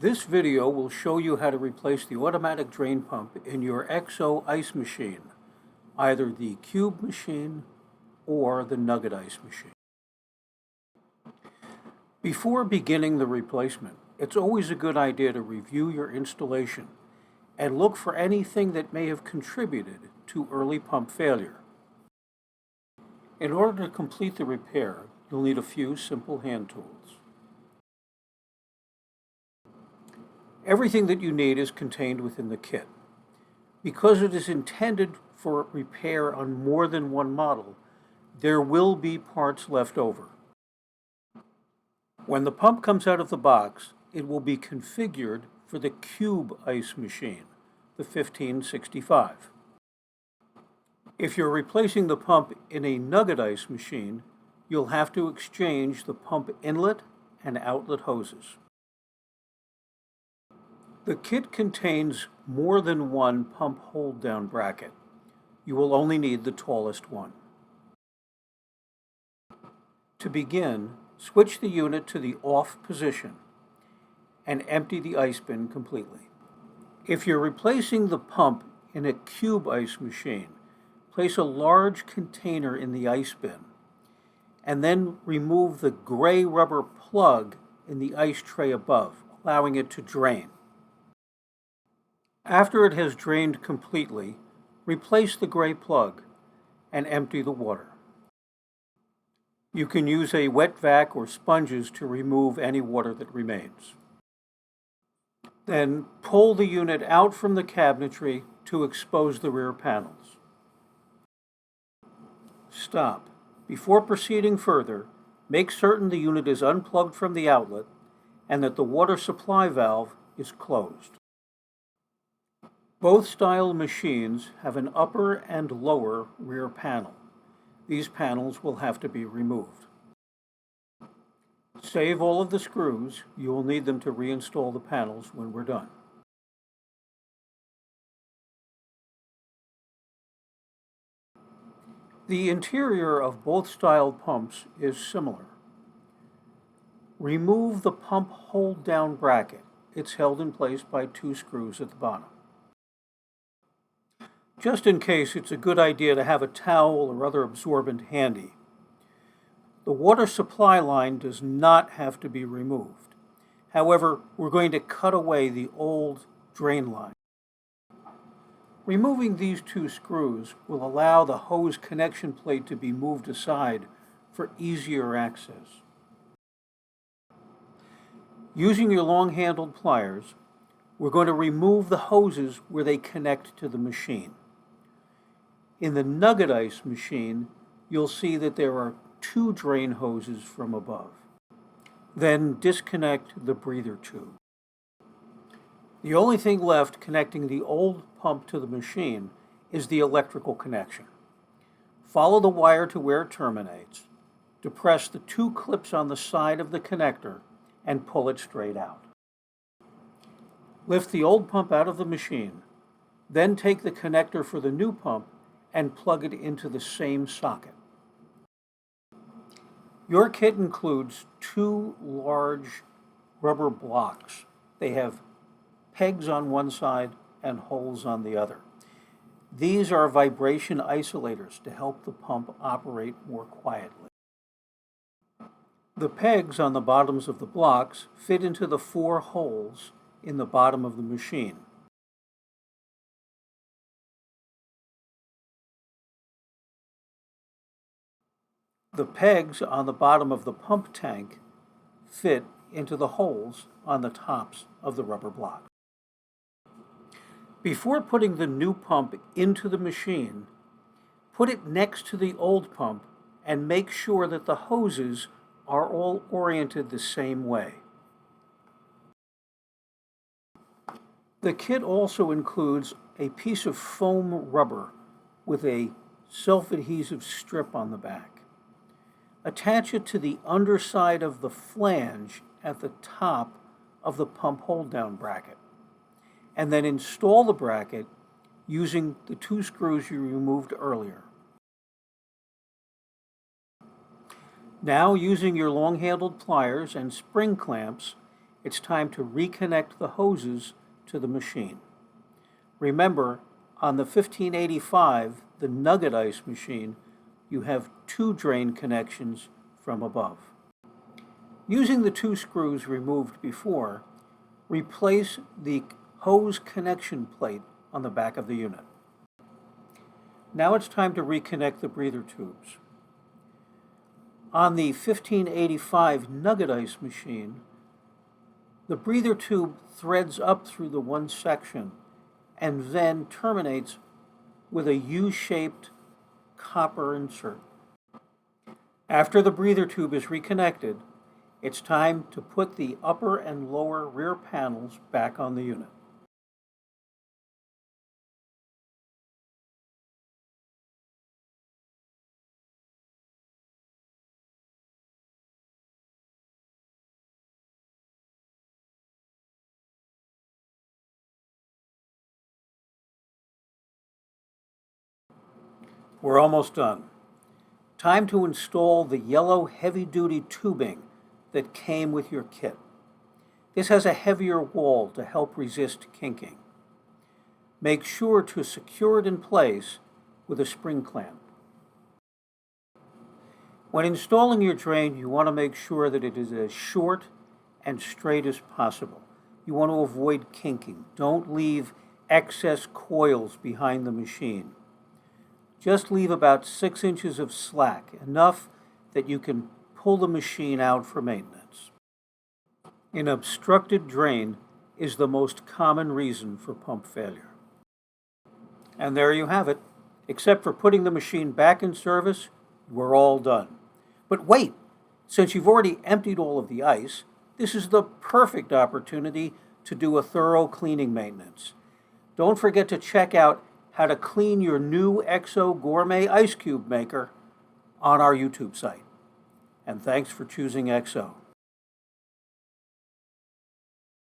This video will show you how to replace the automatic drain pump in your XO ice machine, either the Cube machine or the Nugget ice machine. Before beginning the replacement, it's always a good idea to review your installation and look for anything that may have contributed to early pump failure. In order to complete the repair, you'll need a few simple hand tools. Everything that you need is contained within the kit. Because it is intended for repair on more than one model, there will be parts left over. When the pump comes out of the box, it will be configured for the Cube ice machine, the 1565. If you're replacing the pump in a Nugget ice machine, you'll have to exchange the pump inlet and outlet hoses. The kit contains more than one pump hold-down bracket. You will only need the tallest one. To begin, switch the unit to the off position and empty the ice bin completely. If you're replacing the pump in a Cube ice machine, place a large container in the ice bin and then remove the gray rubber plug in the ice tray above, allowing it to drain. After it has drained completely, replace the gray plug and empty the water. You can use a wet vac or sponges to remove any water that remains. Then pull the unit out from the cabinetry to expose the rear panels. Stop. Before proceeding further, make certain the unit is unplugged from the outlet and that the water supply valve is closed. Both style machines have an upper and lower rear panel. These panels will have to be removed. Save all of the screws. You will need them to reinstall the panels when we're done. The interior of both style pumps is similar. Remove the pump hold-down bracket. It's held in place by two screws at the bottom. Just in case, it's a good idea to have a towel or other absorbent handy. The water supply line does not have to be removed. However, we're going to cut away the old drain line. Removing these two screws will allow the hose connection plate to be moved aside for easier access. Using your long-handled pliers, we're going to remove the hoses where they connect to the machine. In the Nugget ice machine, you'll see that there are two drain hoses from above. Then disconnect the breather tube. The only thing left connecting the old pump to the machine is the electrical connection. Follow the wire to where it terminates, depress the two clips on the side of the connector, and pull it straight out. Lift the old pump out of the machine, then take the connector for the new pump and plug it into the same socket. Your kit includes two large rubber blocks. They have pegs on one side and holes on the other. These are vibration isolators to help the pump operate more quietly. The pegs on the bottoms of the blocks fit into the four holes in the bottom of the machine. The pegs on the bottom of the pump tank fit into the holes on the tops of the rubber blocks. Before putting the new pump into the machine, put it next to the old pump and make sure that the hoses are all oriented the same way. The kit also includes a piece of foam rubber with a self-adhesive strip on the back. Attach it to the underside of the flange at the top of the pump hold-down bracket, and then install the bracket using the two screws you removed earlier. Now, using your long-handled pliers and spring clamps, it's time to reconnect the hoses to the machine. Remember, on the 1585, the Nugget Ice machine, you have 2 drain connections from above. Using the 2 screws removed before, replace the hose connection plate on the back of the unit. Now it's time to reconnect the breather tubes. On the 1585 Nugget Ice machine, the breather tube threads up through the one section and then terminates with a U-shaped copper insert. After the breather tube is reconnected, it's time to put the upper and lower rear panels back on the unit. We're almost done. Time to install the yellow heavy-duty tubing that came with your kit. This has a heavier wall to help resist kinking. Make sure to secure it in place with a spring clamp. When installing your drain, you want to make sure that it is as short and straight as possible. You want to avoid kinking. Don't leave excess coils behind the machine. Just leave about 6 inches of slack, enough that you can pull the machine out for maintenance. An obstructed drain is the most common reason for pump failure. And there you have it. Except for putting the machine back in service, we're all done. But wait, since you've already emptied all of the ice, this is the perfect opportunity to do a thorough cleaning maintenance. Don't forget to check out how to clean your new XO Gourmet Ice Cube Maker on our YouTube site. And thanks for choosing XO.